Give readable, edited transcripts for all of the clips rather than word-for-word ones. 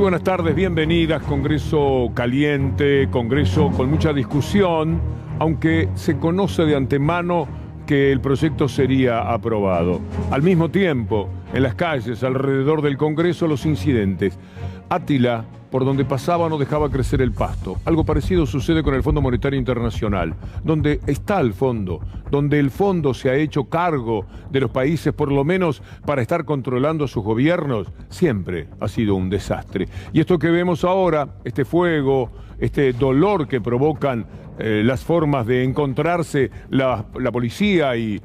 buenas tardes, bienvenidas. Congreso caliente, Congreso con mucha discusión, aunque se conoce de antemano que el proyecto sería aprobado. Al mismo tiempo, en las calles alrededor del Congreso, los incidentes. Átila, por donde pasaba, no dejaba crecer el pasto. Algo parecido sucede con el Fondo Monetario Internacional, donde está el fondo, donde el fondo se ha hecho cargo de los países, por lo menos para estar controlando a sus gobiernos, siempre ha sido un desastre. Y esto que vemos ahora, este fuego, este dolor que provocan las formas de encontrarse la policía y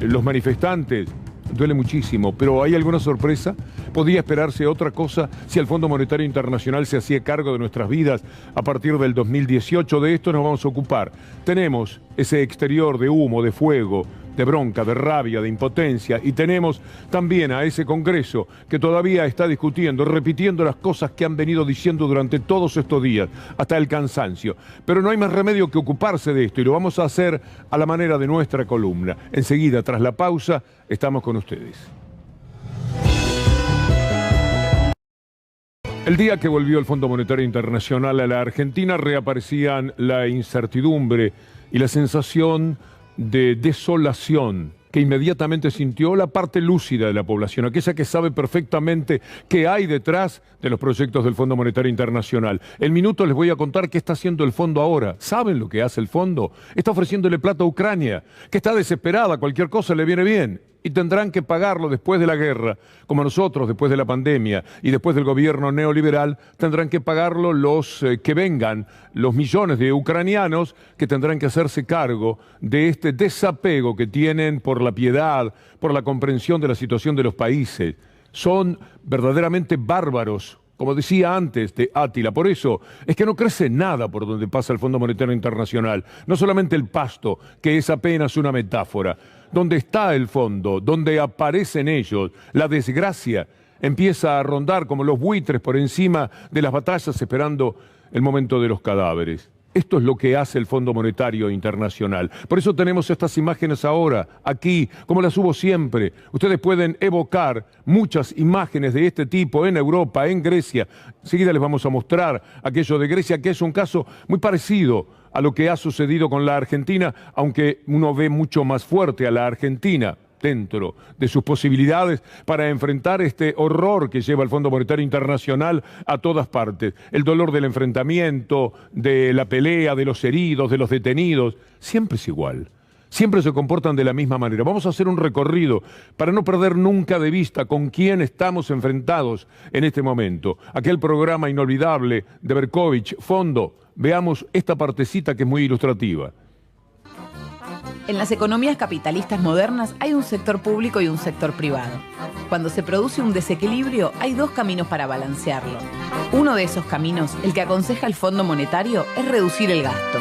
los manifestantes, duele muchísimo, pero ¿hay alguna sorpresa? ¿Podía esperarse otra cosa si el Fondo Monetario Internacional se hacía cargo de nuestras vidas a partir del 2018? De esto nos vamos a ocupar. Tenemos ese exterior de humo, de fuego, de bronca, de rabia, de impotencia, y tenemos también a ese Congreso que todavía está discutiendo, repitiendo las cosas que han venido diciendo durante todos estos días, hasta el cansancio. Pero no hay más remedio que ocuparse de esto, y lo vamos a hacer a la manera de nuestra columna. Enseguida, tras la pausa, estamos con ustedes. El día que volvió el Fondo Monetario Internacional a la Argentina, reaparecían la incertidumbre y la sensación de desolación que inmediatamente sintió la parte lúcida de la población, aquella que sabe perfectamente qué hay detrás de los proyectos del Fondo Monetario Internacional. En minutos les voy a contar qué está haciendo el fondo ahora. ¿Saben lo que hace el fondo? Está ofreciéndole plata a Ucrania, que está desesperada, cualquier cosa le viene bien. Y tendrán que pagarlo después de la guerra, como nosotros después de la pandemia y después del gobierno neoliberal, tendrán que pagarlo los que vengan, los millones de ucranianos que tendrán que hacerse cargo de este desapego que tienen por la piedad, por la comprensión de la situación de los países. Son verdaderamente bárbaros, como decía antes de Átila. Por eso es que no crece nada por donde pasa el Fondo Monetario Internacional. No solamente el pasto, que es apenas una metáfora. Donde está el fondo, donde aparecen ellos, la desgracia empieza a rondar como los buitres por encima de las batallas esperando el momento de los cadáveres. Esto es lo que hace el Fondo Monetario Internacional. Por eso tenemos estas imágenes ahora, aquí, como las hubo siempre. Ustedes pueden evocar muchas imágenes de este tipo en Europa, en Grecia. Enseguida les vamos a mostrar aquello de Grecia, que es un caso muy parecido a lo que ha sucedido con la Argentina, aunque uno ve mucho más fuerte a la Argentina dentro de sus posibilidades para enfrentar este horror que lleva el Fondo Monetario Internacional a todas partes. El dolor del enfrentamiento, de la pelea, de los heridos, de los detenidos, siempre es igual. Siempre se comportan de la misma manera. Vamos a hacer un recorrido para no perder nunca de vista con quién estamos enfrentados en este momento. Aquel programa inolvidable de Berkovich, Fondo. Veamos esta partecita que es muy ilustrativa. En las economías capitalistas modernas hay un sector público y un sector privado. Cuando se produce un desequilibrio, hay dos caminos para balancearlo. Uno de esos caminos, el que aconseja el Fondo Monetario, es reducir el gasto.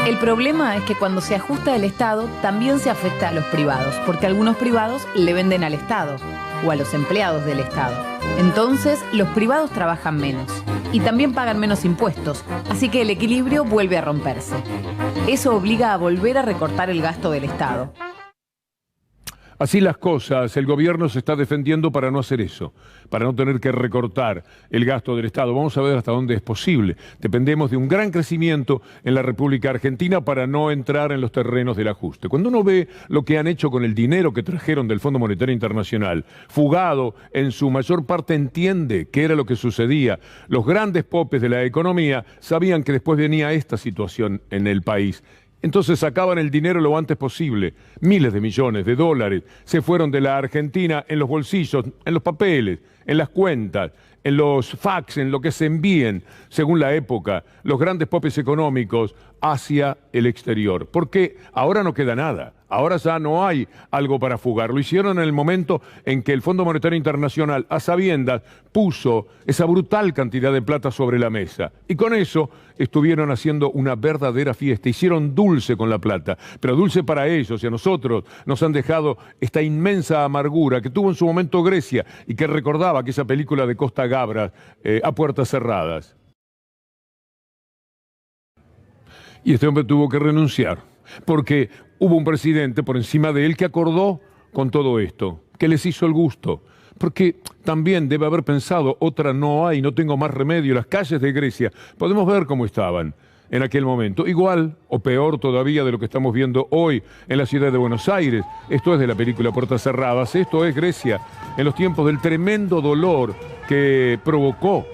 El problema es que cuando se ajusta el Estado, también se afecta a los privados, porque algunos privados le venden al Estado o a los empleados del Estado. Entonces, los privados trabajan menos y también pagan menos impuestos, así que el equilibrio vuelve a romperse. Eso obliga a volver a recortar el gasto del Estado. Así las cosas, el gobierno se está defendiendo para no hacer eso, para no tener que recortar el gasto del Estado. Vamos a ver hasta dónde es posible. Dependemos de un gran crecimiento en la República Argentina para no entrar en los terrenos del ajuste. Cuando uno ve lo que han hecho con el dinero que trajeron del Fondo Monetario Internacional, fugado en su mayor parte, entiende qué era lo que sucedía. Los grandes popes de la economía sabían que después venía esta situación en el país. Entonces sacaban el dinero lo antes posible. Miles de millones de dólares se fueron de la Argentina en los bolsillos, en los papeles, en las cuentas, en los fax, en lo que se envíen, según la época, los grandes popes económicos hacia el exterior. Porque ahora no queda nada. Ahora ya no hay algo para fugar. Lo hicieron en el momento en que el Fondo Monetario Internacional, a sabiendas, puso esa brutal cantidad de plata sobre la mesa. Y con eso estuvieron haciendo una verdadera fiesta. Hicieron dulce con la plata, pero dulce para ellos y a nosotros nos han dejado esta inmensa amargura que tuvo en su momento Grecia y que recordaba aquella película de Costa Gabras, A Puertas Cerradas. Y este hombre tuvo que renunciar, porque hubo un presidente por encima de él que acordó con todo esto, que les hizo el gusto. porque también debe haber pensado, otra no hay, no tengo más remedio, las calles de Grecia, podemos ver cómo estaban en aquel momento, igual o peor todavía de lo que estamos viendo hoy en la ciudad de Buenos Aires. Esto es de la película Puertas Cerradas, esto es Grecia, en los tiempos del tremendo dolor que provocó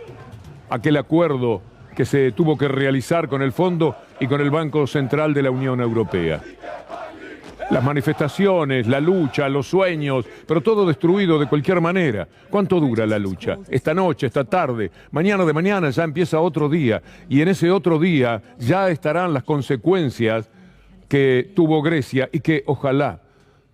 aquel acuerdo que se tuvo que realizar con el Fondo y con el Banco Central de la Unión Europea. Las manifestaciones, la lucha, los sueños, pero todo destruido de cualquier manera. ¿Cuánto dura la lucha? Esta noche, esta tarde, mañana de mañana ya empieza otro día, y en ese otro día ya estarán las consecuencias que tuvo Grecia y que ojalá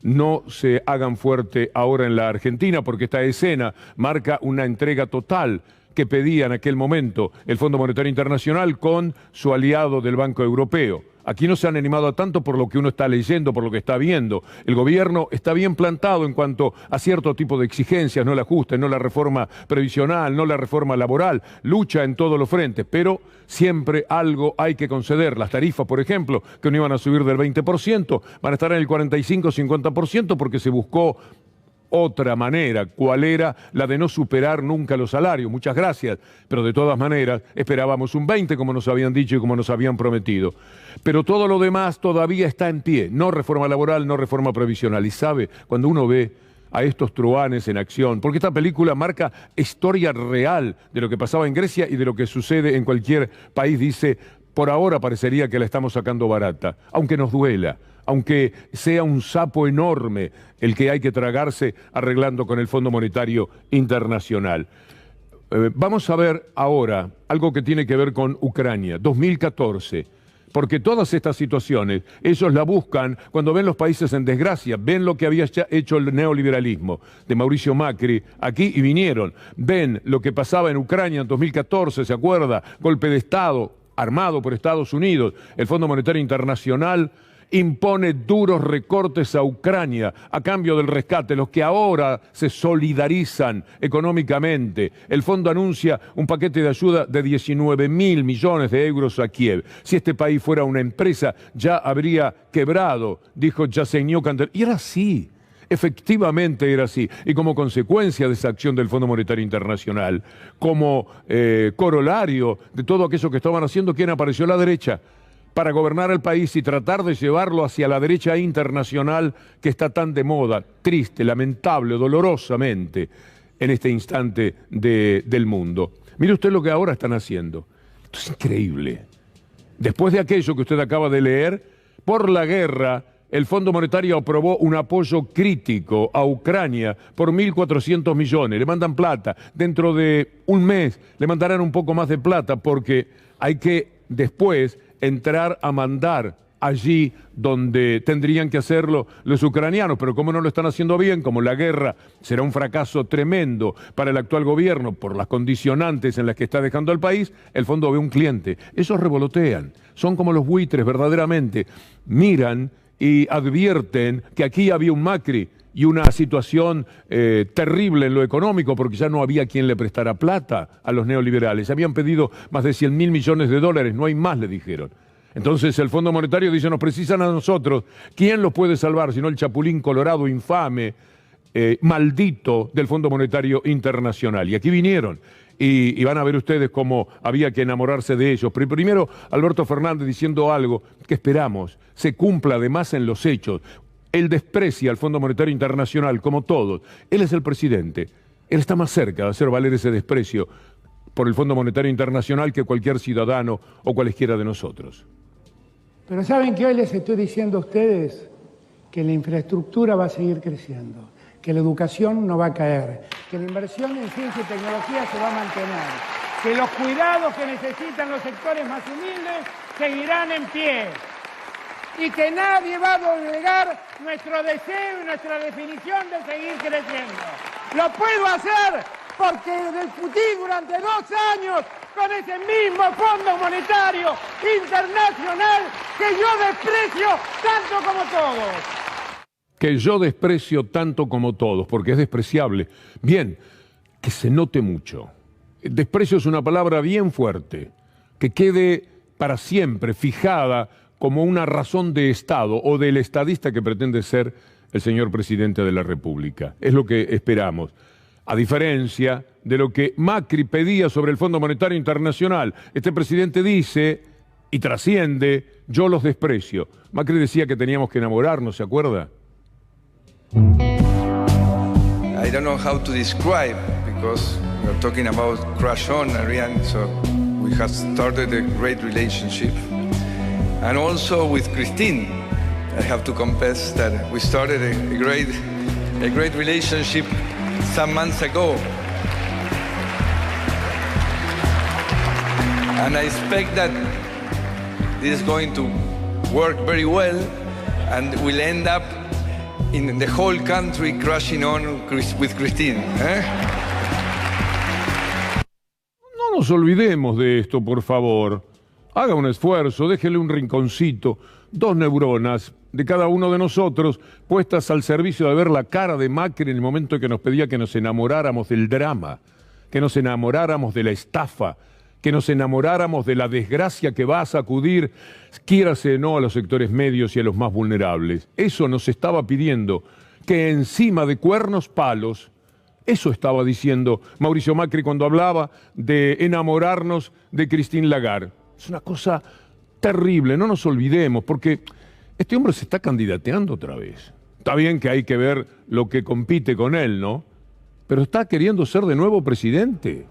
no se hagan fuerte ahora en la Argentina, porque esta escena marca una entrega total que pedía en aquel momento el Fondo Monetario Internacional con su aliado del Banco Europeo. Aquí no se han animado a tanto por lo que uno está leyendo, por lo que está viendo. El gobierno está bien plantado en cuanto a cierto tipo de exigencias, no el ajuste, no la reforma previsional, no la reforma laboral, lucha en todos los frentes, pero siempre algo hay que conceder. Las tarifas, por ejemplo, que no iban a subir del 20%, van a estar en el 45-50% porque se buscó otra manera, cuál era la de no superar nunca los salarios. Muchas gracias, pero de todas maneras esperábamos un 20 como nos habían dicho y como nos habían prometido. Pero todo lo demás todavía está en pie, no reforma laboral, no reforma previsional. Y sabe, cuando uno ve a estos truhanes en acción, porque esta película marca historia real de lo que pasaba en Grecia y de lo que sucede en cualquier país, dice, por ahora parecería que la estamos sacando barata, aunque nos duela, aunque sea un sapo enorme el que hay que tragarse arreglando con el Fondo Monetario Internacional. Vamos a ver ahora algo que tiene que ver con Ucrania, 2014, porque todas estas situaciones ellos la buscan cuando ven los países en desgracia, ven lo que había hecho el neoliberalismo de Mauricio Macri aquí y vinieron, ven lo que pasaba en Ucrania en 2014, ¿se acuerda? Golpe de Estado armado por Estados Unidos, el Fondo Monetario Internacional impone duros recortes a Ucrania a cambio del rescate, los que ahora se solidarizan económicamente. El fondo anuncia un paquete de ayuda de 19.000 millones de euros a Kiev. Si este país fuera una empresa, ya habría quebrado, dijo Yatsenyuk. Y era así. Efectivamente era así. Y como consecuencia de esa acción del Fondo Monetario Internacional, como corolario de todo aquello que estaban haciendo, ¿quién apareció? La derecha, para gobernar el país y tratar de llevarlo hacia la derecha internacional que está tan de moda, triste, lamentable, dolorosamente, en este instante del mundo. Mire usted lo que ahora están haciendo. Esto es increíble. Después de aquello que usted acaba de leer, por la guerra, el Fondo Monetario aprobó un apoyo crítico a Ucrania por 1.400 millones. Le mandan plata. Dentro de un mes le mandarán un poco más de plata porque hay que después entrar a mandar allí donde tendrían que hacerlo los ucranianos, pero como no lo están haciendo bien, como la guerra será un fracaso tremendo para el actual gobierno por las condicionantes en las que está dejando al país, el fondo ve un cliente. Esos revolotean, son como los buitres verdaderamente, miran y advierten que aquí había un Macri y una situación terrible en lo económico, porque ya no había quien le prestara plata a los neoliberales. Habían pedido más de 100.000 millones de dólares, no hay más, le dijeron. Entonces el Fondo Monetario dice, nos precisan a nosotros. ¿Quién los puede salvar sino el chapulín colorado, infame, maldito del Fondo Monetario Internacional? Y aquí vinieron. Y van a ver ustedes cómo había que enamorarse de ellos. Pero primero, Alberto Fernández diciendo algo que esperamos se cumpla además en los hechos. Él desprecia al Fondo Monetario Internacional como todos. Él es el presidente. Él está más cerca de hacer valer ese desprecio por el Fondo Monetario Internacional que cualquier ciudadano o cualesquiera de nosotros. Pero ¿saben que hoy les estoy diciendo a ustedes? Que la infraestructura va a seguir creciendo, que la educación no va a caer, que la inversión en ciencia y tecnología se va a mantener, que los cuidados que necesitan los sectores más humildes seguirán en pie y que nadie va a doblegar nuestro deseo y nuestra definición de seguir creciendo. Lo puedo hacer porque discutí durante 2 años con ese mismo Fondo Monetario Internacional que yo desprecio tanto como todos. Que yo desprecio tanto como todos, porque es despreciable. Bien, que se note mucho. Desprecio es una palabra bien fuerte, que quede para siempre fijada como una razón de Estado o del estadista que pretende ser el señor presidente de la República. Es lo que esperamos. A diferencia de lo que Macri pedía sobre el Fondo Monetario Internacional, este presidente dice, y trasciende, yo los desprecio. Macri decía que teníamos que enamorarnos, ¿se acuerda? I don't know how to describe, because we're talking about crush on Ariane, so we have started a great relationship. And also with Christine, I have to confess that we started a great relationship some months ago. And I expect that this is going to work very well and will end up in the whole country crushing on with Christine. No nos olvidemos de esto, por favor. Haga un esfuerzo, déjele un rinconcito, 2 neuronas de cada uno de nosotros puestas al servicio de ver la cara de Macri en el momento que nos pedía que nos enamoráramos del drama, que nos enamoráramos de la estafa, que nos enamoráramos de la desgracia que va a sacudir, quiérase o no, a los sectores medios y a los más vulnerables. Eso nos estaba pidiendo, que encima de cuernos palos, eso estaba diciendo Mauricio Macri cuando hablaba de enamorarnos de Christine Lagarde. Es una cosa terrible, no nos olvidemos, porque este hombre se está candidateando otra vez. Está bien que hay que ver lo que compite con él, ¿no? Pero está queriendo ser de nuevo presidente.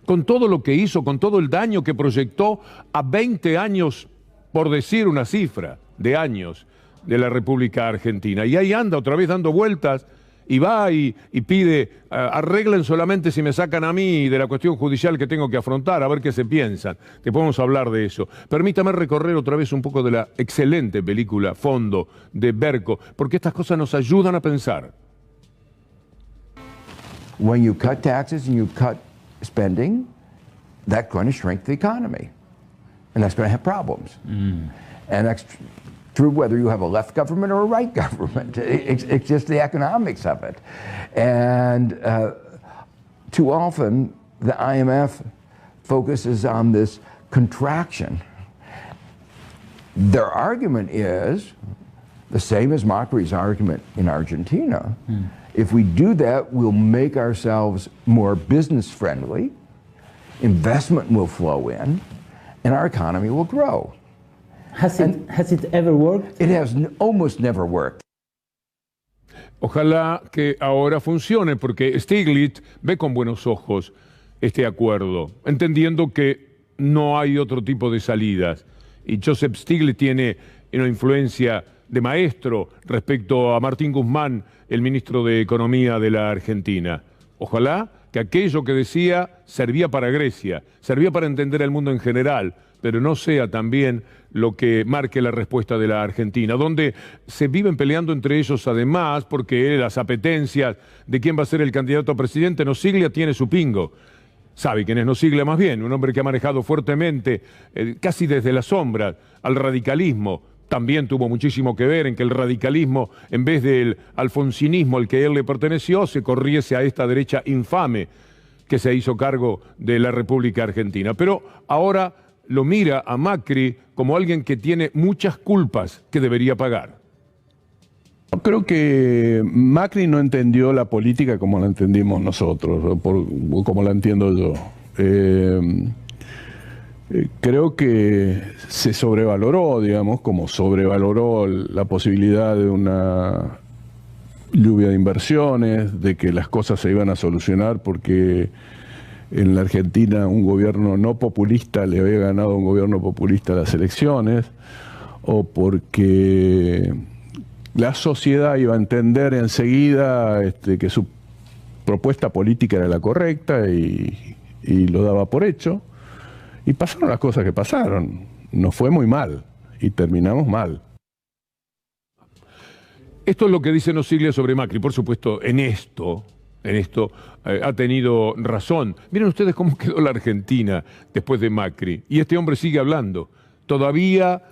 Con todo lo que hizo, con todo el daño que proyectó a 20 años, por decir una cifra, de años de la República Argentina. Y ahí anda otra vez dando vueltas y va y pide, arreglen solamente si me sacan a mí de la cuestión judicial que tengo que afrontar, a ver qué se piensan, que podemos hablar de eso. Permítame recorrer otra vez un poco de la excelente película Fondo de Berco, porque estas cosas nos ayudan a pensar. When you cut taxes and you cut spending, that's going to shrink the economy, and that's going to have problems. And that's true whether you have a left government or a right government. It's just the economics of it. And too often, the IMF focuses on this contraction. Their argument is the same as Macri's argument in Argentina. If we do that, we'll make ourselves more business friendly, investment will flow in, and our economy will grow. Has it ever worked? It has almost never worked. Ojalá que ahora funcione, porque Stiglitz ve con buenos ojos este acuerdo, entendiendo que no hay otro tipo de salidas. Y Joseph Stiglitz tiene una influencia de maestro respecto a Martín Guzmán, el ministro de Economía de la Argentina. Ojalá que aquello que decía servía para Grecia, servía para entender el mundo en general, pero no sea también lo que marque la respuesta de la Argentina, donde se viven peleando entre ellos además, porque las apetencias de quién va a ser el candidato a presidente, Nosiglia tiene su pingo. ¿Sabe quién es Nosiglia más bien? Un hombre que ha manejado fuertemente, casi desde la sombra, al radicalismo. También tuvo muchísimo que ver en que el radicalismo, en vez del alfonsinismo al que él le perteneció, se corriese a esta derecha infame que se hizo cargo de la República Argentina. Pero ahora lo mira a Macri como alguien que tiene muchas culpas que debería pagar. Creo que Macri no entendió la política como la entendimos nosotros, o como la entiendo yo. Creo que se sobrevaloró, digamos, como sobrevaloró la posibilidad de una lluvia de inversiones, de que las cosas se iban a solucionar porque en la Argentina un gobierno no populista le había ganado a un gobierno populista las elecciones, o porque la sociedad iba a entender enseguida que su propuesta política era la correcta y lo daba por hecho. Y pasaron las cosas que pasaron. Nos fue muy mal y terminamos mal. Esto es lo que dice Nosiglia sobre Macri. Por supuesto, en esto ha tenido razón. Miren ustedes cómo quedó la Argentina después de Macri. Y este hombre sigue hablando. Todavía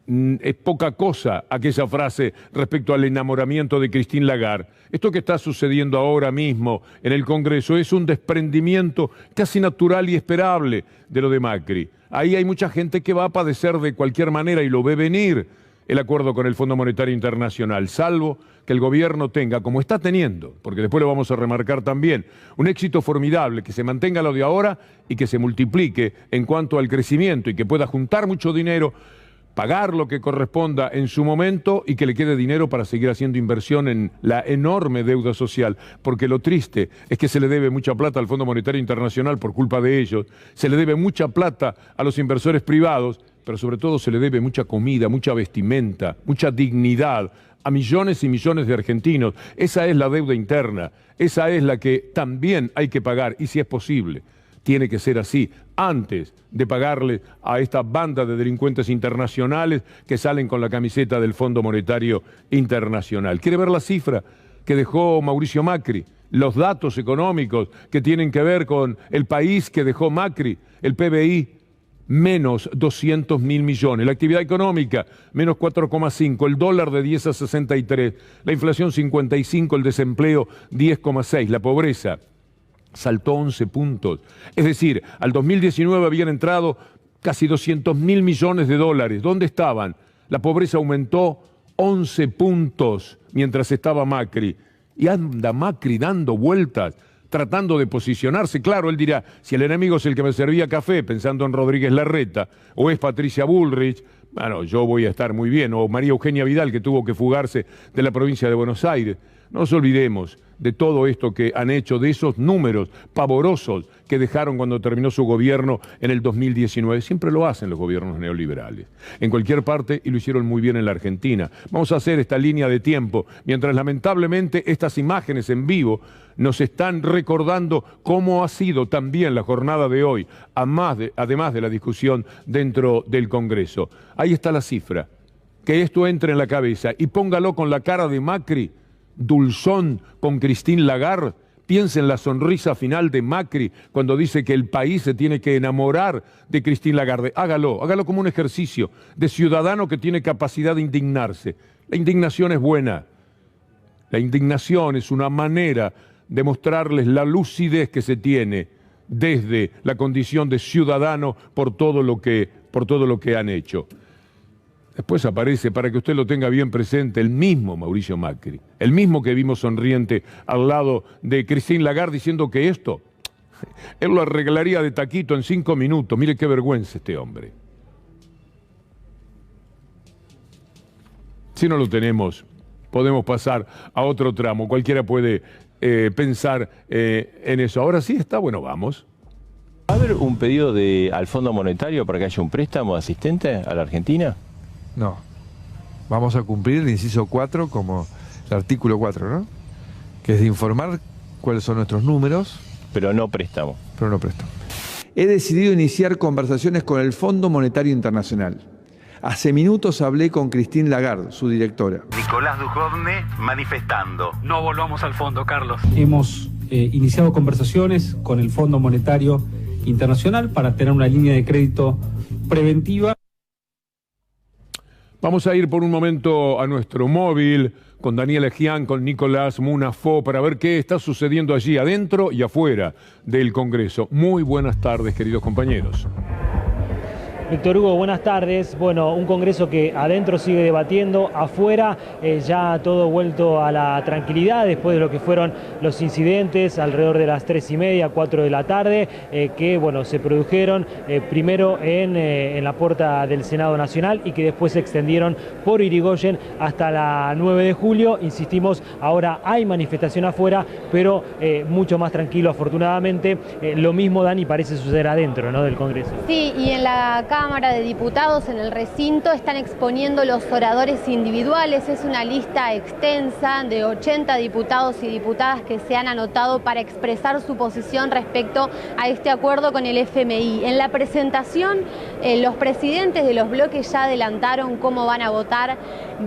es poca cosa aquella frase respecto al enamoramiento de Christine Lagarde. Esto que está sucediendo ahora mismo en el Congreso es un desprendimiento casi natural y esperable de lo de Macri. Ahí hay mucha gente que va a padecer de cualquier manera y lo ve venir. el acuerdo con el Fondo Monetario Internacional, salvo que el gobierno tenga, como está teniendo, porque después lo vamos a remarcar también, un éxito formidable, que se mantenga lo de ahora y que se multiplique en cuanto al crecimiento y que pueda juntar mucho dinero, pagar lo que corresponda en su momento y que le quede dinero para seguir haciendo inversión en la enorme deuda social, porque lo triste es que se le debe mucha plata al Fondo Monetario Internacional por culpa de ellos, se le debe mucha plata a los inversores privados, pero sobre todo se le debe mucha comida, mucha vestimenta, mucha dignidad a millones y millones de argentinos. Esa es la deuda interna, esa es la que también hay que pagar, y si es posible, tiene que ser así, antes de pagarle a esta banda de delincuentes internacionales que salen con la camiseta del Fondo Monetario Internacional. ¿Quiere ver la cifra que dejó Mauricio Macri? Los datos económicos que tienen que ver con el país que dejó Macri, el PBI, menos 200.000 millones, la actividad económica, menos 4,5, el dólar de 10 a 63, la inflación 55, el desempleo 10,6, la pobreza saltó 11 puntos. Es decir, al 2019 habían entrado casi 200.000 millones de dólares. ¿Dónde estaban? La pobreza aumentó 11 puntos mientras estaba Macri. Y anda Macri dando vueltas, tratando de posicionarse. Claro, él dirá, si el enemigo es el que me servía café, pensando en Rodríguez Larreta, o es Patricia Bullrich, bueno, yo voy a estar muy bien, o María Eugenia Vidal, que tuvo que fugarse de la provincia de Buenos Aires. No nos olvidemos de todo esto que han hecho, de esos números pavorosos que dejaron cuando terminó su gobierno en el 2019. Siempre lo hacen los gobiernos neoliberales, en cualquier parte, y lo hicieron muy bien en la Argentina. Vamos a hacer esta línea de tiempo, mientras lamentablemente estas imágenes en vivo nos están recordando cómo ha sido también la jornada de hoy, además de la discusión dentro del Congreso. Ahí está la cifra, que esto entre en la cabeza y póngalo con la cara de Macri, dulzón con Christine Lagarde. Piense en la sonrisa final de Macri cuando dice que el país se tiene que enamorar de Christine Lagarde. Hágalo como un ejercicio de ciudadano que tiene capacidad de indignarse. La indignación es buena. La indignación es una manera de mostrarles la lucidez que se tiene desde la condición de ciudadano por todo lo que han hecho. Después aparece, para que usted lo tenga bien presente, el mismo Mauricio Macri, el mismo que vimos sonriente al lado de Christine Lagarde diciendo que esto, él lo arreglaría de taquito en 5 minutos. Mire qué vergüenza este hombre. Si no lo tenemos, podemos pasar a otro tramo. Cualquiera puede pensar en eso. Ahora sí está, bueno, vamos. ¿Va a haber un pedido al Fondo Monetario para que haya un préstamo asistente a la Argentina? No. Vamos a cumplir el inciso 4 como el artículo 4, ¿no? Que es de informar cuáles son nuestros números. Pero no préstamo. Pero no préstamo. He decidido iniciar conversaciones con el Fondo Monetario Internacional. Hace minutos hablé con Christine Lagarde, su directora. Nicolás Dujovne manifestando. No volvamos al fondo, Carlos. Hemos iniciado conversaciones con el Fondo Monetario Internacional para tener una línea de crédito preventiva. Vamos a ir por un momento a nuestro móvil con Daniel Ejian, con Nicolás Munafó, para ver qué está sucediendo allí adentro y afuera del Congreso. Muy buenas tardes, queridos compañeros. Víctor Hugo, buenas tardes. Bueno, un Congreso que adentro sigue debatiendo, afuera ya todo vuelto a la tranquilidad después de lo que fueron los incidentes alrededor de las 3:30, 4 de la tarde, que bueno, se produjeron primero en la puerta del Senado Nacional y que después se extendieron por Irigoyen hasta la 9 de julio. Insistimos, ahora hay manifestación afuera, pero mucho más tranquilo afortunadamente. Lo mismo, Dani, parece suceder adentro, ¿no?, del Congreso. Sí, y en la Cámara de Diputados, en el recinto, están exponiendo los oradores individuales. Es una lista extensa de 80 diputados y diputadas que se han anotado para expresar su posición respecto a este acuerdo con el FMI. En la presentación, los presidentes de los bloques ya adelantaron cómo van a votar.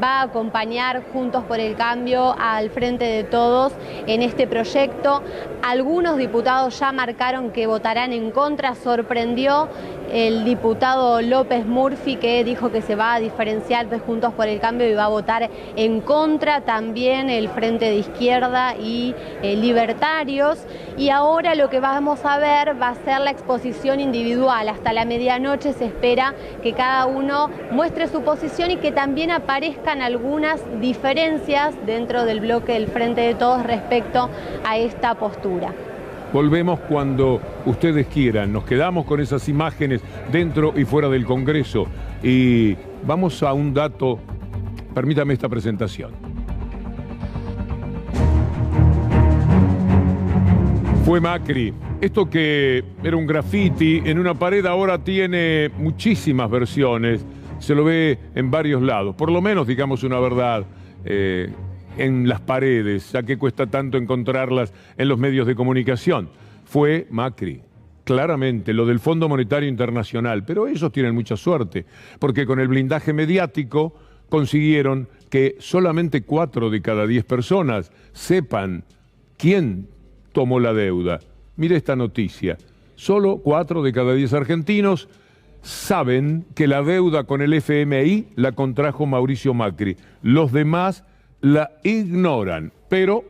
Va a acompañar Juntos por el Cambio al Frente de Todos en este proyecto. Algunos diputados ya marcaron que votarán en contra. Sorprendió el diputado López Murphy, que dijo que se va a diferenciar de Juntos por el Cambio y va a votar en contra, también el Frente de Izquierda y Libertarios. Y ahora lo que vamos a ver va a ser la exposición individual. Hasta la medianoche se espera que cada uno muestre su posición y que también aparezcan algunas diferencias dentro del bloque del Frente de Todos respecto a esta postura. Volvemos cuando ustedes quieran. Nos quedamos con esas imágenes dentro y fuera del Congreso. Y vamos a un dato. Permítame esta presentación. Fue Macri. Esto que era un graffiti en una pared ahora tiene muchísimas versiones. Se lo ve en varios lados. Por lo menos, digamos una verdad, en las paredes, ya que cuesta tanto encontrarlas en los medios de comunicación. Fue Macri, claramente, lo del Fondo Monetario Internacional, pero ellos tienen mucha suerte, porque con el blindaje mediático consiguieron que solamente 4 de cada 10 personas sepan quién tomó la deuda. Mire esta noticia, solo 4 de cada 10 argentinos saben que la deuda con el FMI la contrajo Mauricio Macri. Los demás la ignoran, pero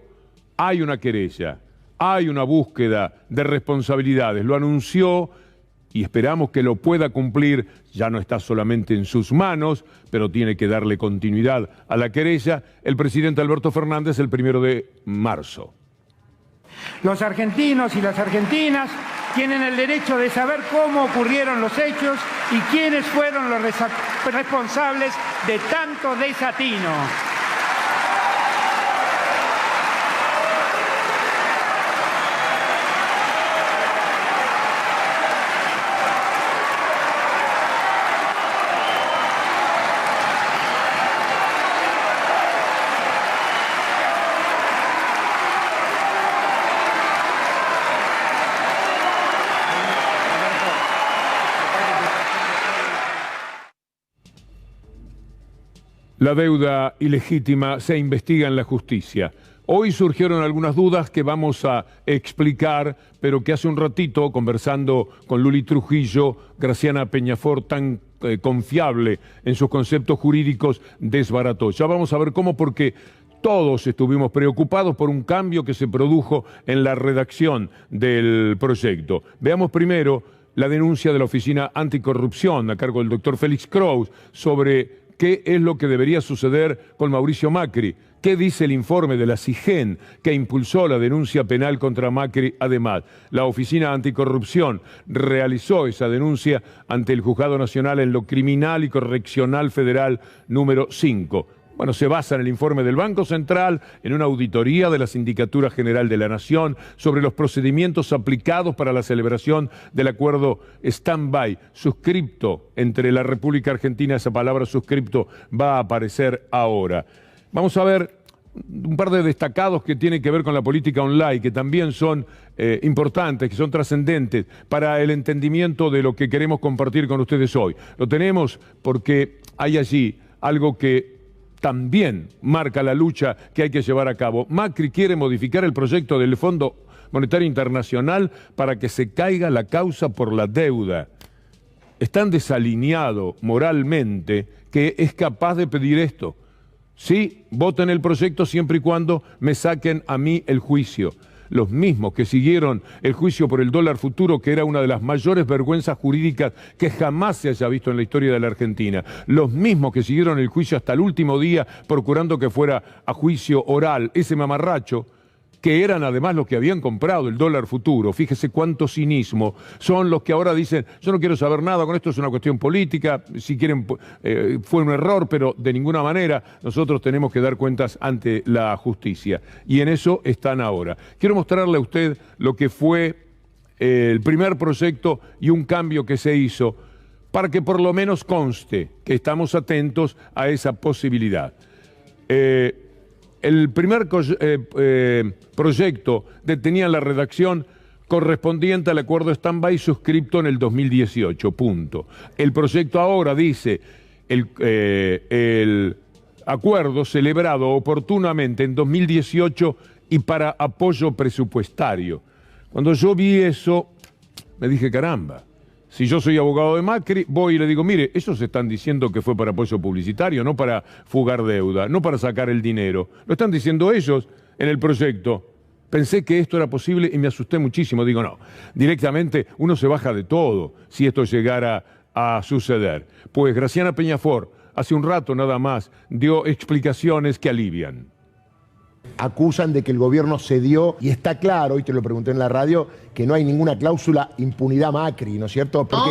hay una querella, hay una búsqueda de responsabilidades. Lo anunció y esperamos que lo pueda cumplir. Ya no está solamente en sus manos, pero tiene que darle continuidad a la querella el presidente Alberto Fernández el 1 de marzo. Los argentinos y las argentinas tienen el derecho de saber cómo ocurrieron los hechos y quiénes fueron los responsables de tanto desatino. La deuda ilegítima se investiga en la justicia. Hoy surgieron algunas dudas que vamos a explicar, pero que hace un ratito, conversando con Luli Trujillo, Graciana Peñafort, tan confiable en sus conceptos jurídicos, desbarató. Ya vamos a ver cómo, porque todos estuvimos preocupados por un cambio que se produjo en la redacción del proyecto. Veamos primero la denuncia de la Oficina Anticorrupción, a cargo del doctor Félix Kraus, sobre qué es lo que debería suceder con Mauricio Macri. ¿Qué dice el informe de la CIGEN que impulsó la denuncia penal contra Macri? Además, la Oficina Anticorrupción realizó esa denuncia ante el Juzgado Nacional en lo Criminal y Correccional Federal número 5. Bueno, se basa en el informe del Banco Central, en una auditoría de la Sindicatura General de la Nación sobre los procedimientos aplicados para la celebración del acuerdo stand-by, suscripto entre la República Argentina. Esa palabra suscripto va a aparecer ahora. Vamos a ver un par de destacados que tienen que ver con la política online, que también son importantes, que son trascendentes para el entendimiento de lo que queremos compartir con ustedes hoy. Lo tenemos porque hay allí algo que también marca la lucha que hay que llevar a cabo. Macri quiere modificar el proyecto del Fondo Monetario Internacional para que se caiga la causa por la deuda. Es tan desalineado moralmente que es capaz de pedir esto. Sí, voten el proyecto siempre y cuando me saquen a mí el juicio. Los mismos que siguieron el juicio por el dólar futuro, que era una de las mayores vergüenzas jurídicas que jamás se haya visto en la historia de la Argentina. Los mismos que siguieron el juicio hasta el último día, procurando que fuera a juicio oral ese mamarracho, que eran además los que habían comprado el dólar futuro. Fíjese cuánto cinismo. Son los que ahora dicen, yo no quiero saber nada, con esto es una cuestión política, si quieren fue un error, pero de ninguna manera nosotros tenemos que dar cuentas ante la justicia. Y en eso están ahora. Quiero mostrarle a usted lo que fue el primer proyecto y un cambio que se hizo, para que por lo menos conste que estamos atentos a esa posibilidad. El primer proyecto tenía la redacción correspondiente al acuerdo stand-by suscripto en el 2018, punto. El proyecto ahora dice el acuerdo celebrado oportunamente en 2018 y para apoyo presupuestario. Cuando yo vi eso, me dije, caramba, Si yo soy abogado de Macri, voy y le digo, mire, ellos están diciendo que fue para apoyo publicitario, no para fugar deuda, no para sacar el dinero. Lo están diciendo ellos en el proyecto. Pensé que esto era posible y me asusté muchísimo. Digo, no, directamente uno se baja de todo si esto llegara a suceder. Pues Graciana Peñafort, hace un rato nada más, dio explicaciones que alivian. Acusan de que el gobierno cedió, y está claro, hoy te lo pregunté en la radio, que no hay ninguna cláusula impunidad Macri, ¿no es cierto? Porque...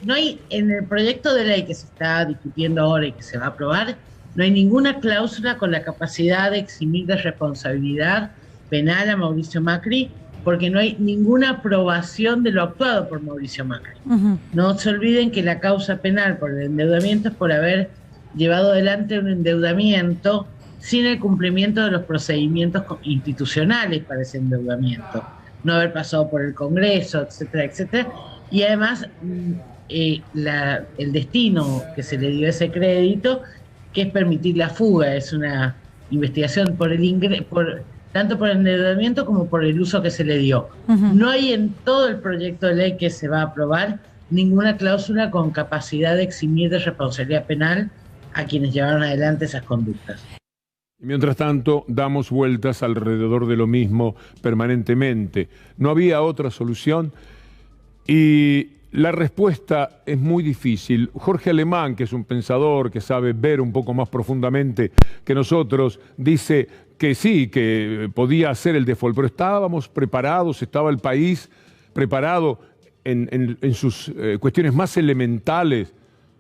No hay, en el proyecto de ley que se está discutiendo ahora y que se va a aprobar, no hay ninguna cláusula con la capacidad de eximir de responsabilidad penal a Mauricio Macri, porque no hay ninguna aprobación de lo actuado por Mauricio Macri. No se olviden que la causa penal por el endeudamiento es por haber llevado adelante un endeudamiento sin el cumplimiento de los procedimientos institucionales para ese endeudamiento, no haber pasado por el Congreso, etcétera, etcétera, y además el destino que se le dio a ese crédito, que es permitir la fuga, es una investigación por tanto por el endeudamiento como por el uso que se le dio. No hay en todo el proyecto de ley que se va a aprobar ninguna cláusula con capacidad de eximir de responsabilidad penal a quienes llevaron adelante esas conductas. Mientras tanto, damos vueltas alrededor de lo mismo permanentemente. No había otra solución y la respuesta es muy difícil. Jorge Alemán, que es un pensador que sabe ver un poco más profundamente que nosotros, dice que sí, que podía hacer el default, pero estábamos preparados, estaba el país preparado en sus cuestiones más elementales,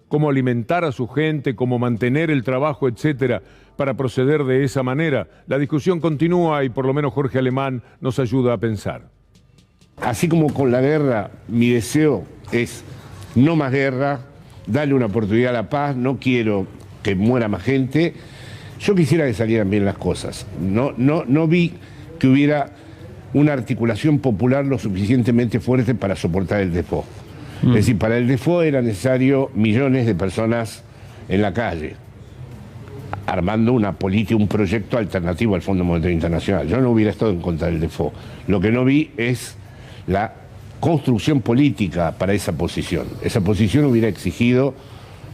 cómo alimentar a su gente, cómo mantener el trabajo, etcétera, para proceder de esa manera. La discusión continúa y por lo menos Jorge Alemán nos ayuda a pensar. Así como con la guerra, mi deseo es no más guerra, darle una oportunidad a la paz, no quiero que muera más gente. Yo quisiera que salieran bien las cosas. No vi que hubiera una articulación popular lo suficientemente fuerte para soportar el default. Es decir, para el default era necesario millones de personas en la calle, armando una política, un proyecto alternativo al Fondo Monetario Internacional. Yo no hubiera estado en contra del default. Lo que no vi es la construcción política para esa posición. Esa posición hubiera exigido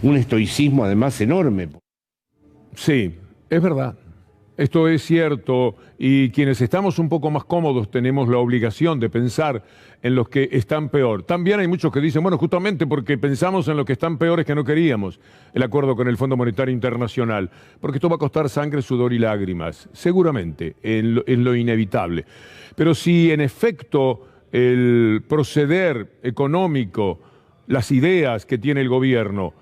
un estoicismo además enorme. Sí, es verdad. Esto es cierto y quienes estamos un poco más cómodos tenemos la obligación de pensar en los que están peor. También hay muchos que dicen, bueno, justamente porque pensamos en los que están peores que no queríamos el acuerdo con el Fondo Monetario Internacional, porque esto va a costar sangre, sudor y lágrimas, seguramente, en lo inevitable. Pero si en efecto el proceder económico, las ideas que tiene el gobierno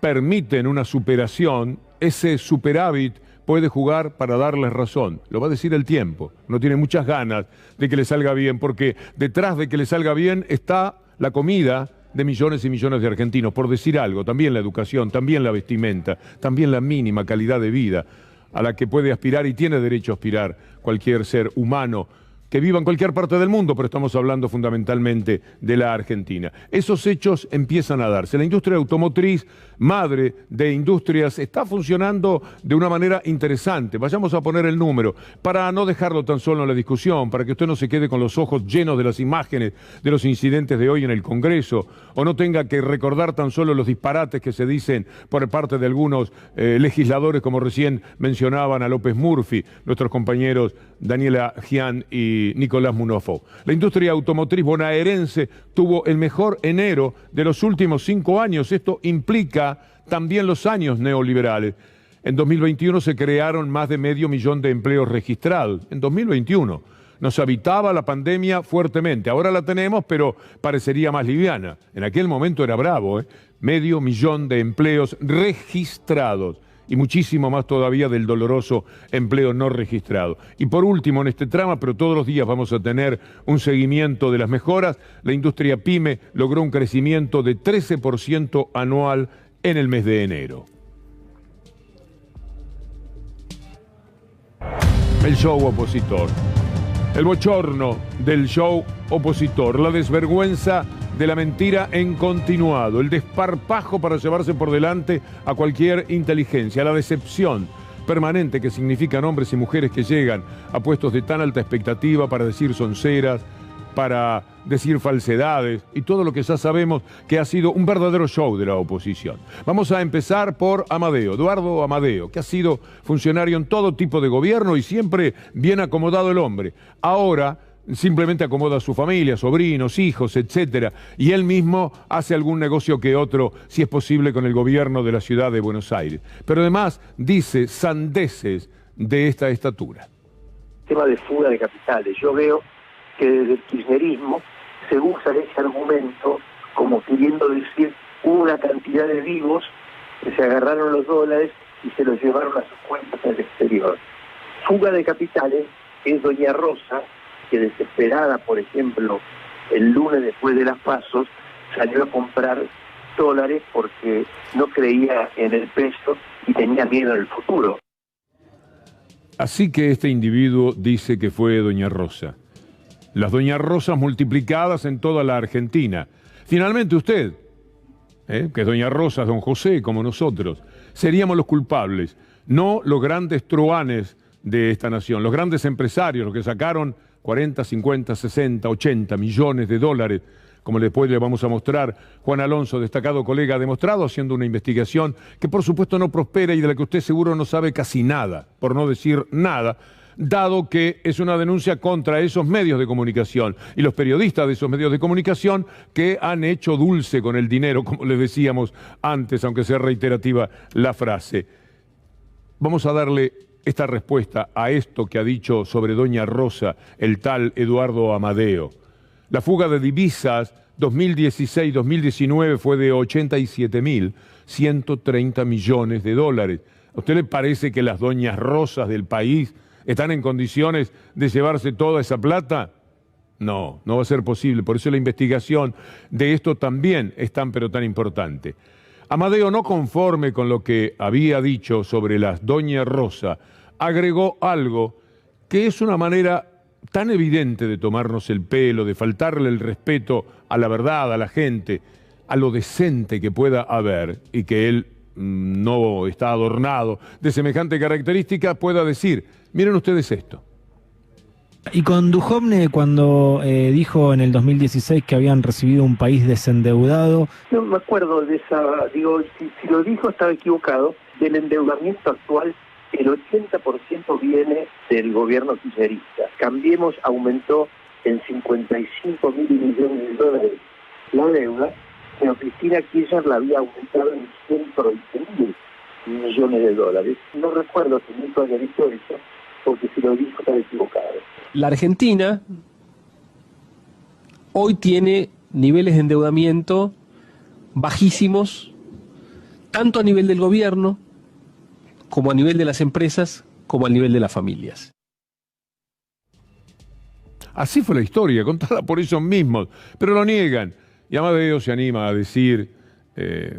permiten una superación, ese superávit puede jugar para darles razón. Lo va a decir el tiempo. No tiene muchas ganas de que le salga bien, porque detrás de que le salga bien está la comida de millones y millones de argentinos, por decir algo, también la educación, también la vestimenta, también la mínima calidad de vida a la que puede aspirar y tiene derecho a aspirar cualquier ser humano que viva en cualquier parte del mundo, pero estamos hablando fundamentalmente de la Argentina. Esos hechos empiezan a darse. La industria automotriz, madre de industrias, está funcionando de una manera interesante. Vayamos a poner el número, para no dejarlo tan solo en la discusión, para que usted no se quede con los ojos llenos de las imágenes de los incidentes de hoy en el Congreso, o no tenga que recordar tan solo los disparates que se dicen por parte de algunos legisladores, como recién mencionaban a López Murphy, nuestros compañeros Daniela Gian y Nicolás Munofo. La industria automotriz bonaerense tuvo el mejor enero de los últimos 5 años. Esto implica también los años neoliberales. En 2021 se crearon más de 500.000 de empleos registrados. En 2021 nos habitaba la pandemia fuertemente. Ahora la tenemos, pero parecería más liviana. En aquel momento era bravo, 500.000 de empleos registrados. Y muchísimo más todavía del doloroso empleo no registrado. Y por último, en este trama, pero todos los días vamos a tener un seguimiento de las mejoras, la industria PYME logró un crecimiento de 13% anual en el mes de enero. El show opositor. El bochorno del show opositor, la desvergüenza de la mentira en continuado, el desparpajo para llevarse por delante a cualquier inteligencia, la decepción permanente que significan hombres y mujeres que llegan a puestos de tan alta expectativa para decir sonceras, para decir falsedades y todo lo que ya sabemos que ha sido un verdadero show de la oposición. Vamos a empezar por Amadeo, Eduardo Amadeo, que ha sido funcionario en todo tipo de gobierno y siempre bien acomodado el hombre. Ahora simplemente acomoda a su familia, sobrinos, hijos, etcétera, y él mismo hace algún negocio que otro, si es posible, con el gobierno de la ciudad de Buenos Aires. Pero además dice sandeces de esta estatura. Tema de fuga de capitales. Yo veo que desde el kirchnerismo se usa ese argumento como queriendo decir hubo una cantidad de vivos que se agarraron los dólares y se los llevaron a sus cuentas en el exterior. Fuga de capitales es doña Rosa, que desesperada, por ejemplo, el lunes después de las PASO, salió a comprar dólares porque no creía en el peso y tenía miedo en el futuro. Así que este individuo dice que fue doña Rosa. Las doñas Rosas multiplicadas en toda la Argentina. Finalmente usted, que es doña Rosa, don José, como nosotros, seríamos los culpables, no los grandes truanes de esta nación, los grandes empresarios, los que sacaron 40, 50, 60, 80 millones de dólares, como después le vamos a mostrar Juan Alonso, destacado colega, ha demostrado haciendo una investigación que por supuesto no prospera y de la que usted seguro no sabe casi nada, por no decir nada, dado que es una denuncia contra esos medios de comunicación y los periodistas de esos medios de comunicación que han hecho dulce con el dinero, como les decíamos antes, aunque sea reiterativa la frase. Vamos a darle esta respuesta a esto que ha dicho sobre doña Rosa el tal Eduardo Amadeo. La fuga de divisas 2016-2019 fue de 87.130 millones de dólares. ¿A usted le parece que las doñas Rosas del país están en condiciones de llevarse toda esa plata? No, no va a ser posible. Por eso la investigación de esto también es tan pero tan importante. Amadeo, no conforme con lo que había dicho sobre las doña Rosa, agregó algo que es una manera tan evidente de tomarnos el pelo, de faltarle el respeto a la verdad, a la gente, a lo decente que pueda haber y que él no está adornado de semejante característica, pueda decir, miren ustedes esto. Y con Duhovne, cuando dijo en el 2016 que habían recibido un país desendeudado... No me acuerdo de esa, digo, si lo dijo estaba equivocado. Del endeudamiento actual, el 80% viene del gobierno kirchnerista. Cambiemos aumentó en 55.000 millones de dólares la deuda, pero Cristina Kirchner la había aumentado en 120.000 millones de dólares. No recuerdo si nunca haya dicho eso, porque si lo dijo estaba equivocado. La Argentina hoy tiene niveles de endeudamiento bajísimos, tanto a nivel del gobierno, como a nivel de las empresas, como a nivel de las familias. Así fue la historia, contada por ellos mismos, pero lo niegan. Y Amadeo se anima a decir,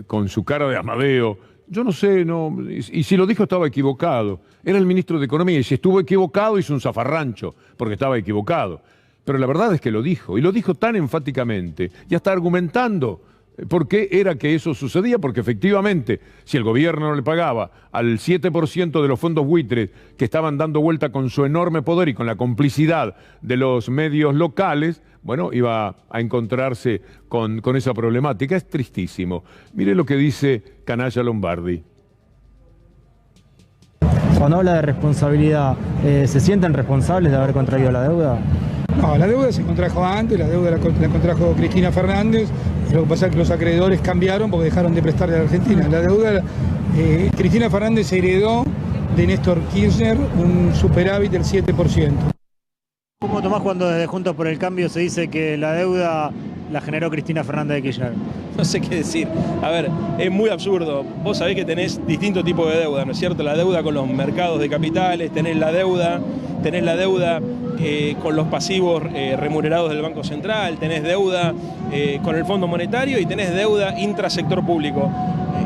con su cara de Amadeo, yo no sé, no, y si lo dijo estaba equivocado. Era el ministro de Economía, y si estuvo equivocado hizo un zafarrancho, porque estaba equivocado. Pero la verdad es que lo dijo, y lo dijo tan enfáticamente, y hasta argumentando por qué era que eso sucedía, porque efectivamente, si el gobierno no le pagaba al 7% de los fondos buitres que estaban dando vuelta con su enorme poder y con la complicidad de los medios locales, bueno, iba a encontrarse con esa problemática. Es tristísimo. Mire lo que dice Canalla Lombardi. Cuando habla de responsabilidad, ¿se sienten responsables de haber contraído la deuda? No, la deuda se contrajo antes, la deuda la contrajo Cristina Fernández, y lo que pasa es que los acreedores cambiaron porque dejaron de prestarle a la Argentina. La deuda, Cristina Fernández heredó de Néstor Kirchner un superávit del 7%. ¿Cómo tomás cuando desde Juntos por el Cambio se dice que la deuda la generó Cristina Fernández de Kirchner? No sé qué decir. A ver, es muy absurdo. Vos sabés que tenés distintos tipos de deuda, ¿no es cierto? La deuda con los mercados de capitales, tenés la deuda con los pasivos remunerados del Banco Central, tenés deuda con el Fondo Monetario y tenés deuda intrasector público.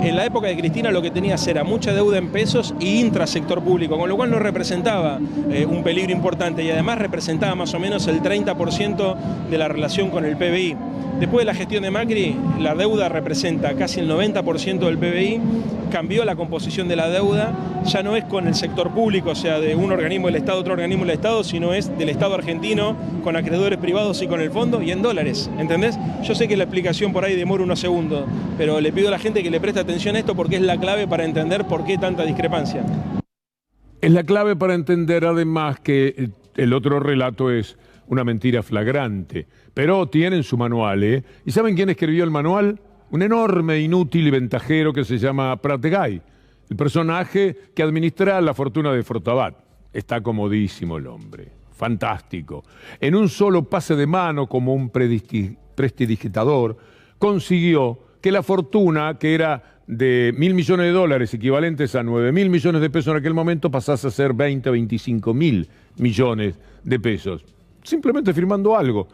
En la época de Cristina lo que tenías era mucha deuda en pesos y intrasector público, con lo cual no representaba un peligro importante y además representaba más o menos el 30% de la relación con el PBI. Después de la gestión de Macri, la deuda representa casi el 90% del PBI, cambió la composición de la deuda, ya no es con el sector público, o sea, de un organismo del Estado, otro organismo del Estado, sino es del Estado argentino, con acreedores privados y con el fondo, y en dólares, ¿entendés? Yo sé que la explicación por ahí demora unos segundos, pero le pido a la gente que le preste atención a esto porque es la clave para entender por qué tanta discrepancia. Es la clave para entender además que el otro relato es una mentira flagrante. Pero tienen su manual, ¿eh? ¿Y saben quién escribió el manual? Un enorme, inútil y ventajero que se llama Pratgay, el personaje que administra la fortuna de Fortabat. Está comodísimo el hombre, fantástico. En un solo pase de mano, como un prestidigitador, consiguió que la fortuna, que era de $1.000 millones, equivalentes a 9.000 millones de pesos en aquel momento, pasase a ser 20 o 25.000 millones de pesos. Simplemente firmando algo.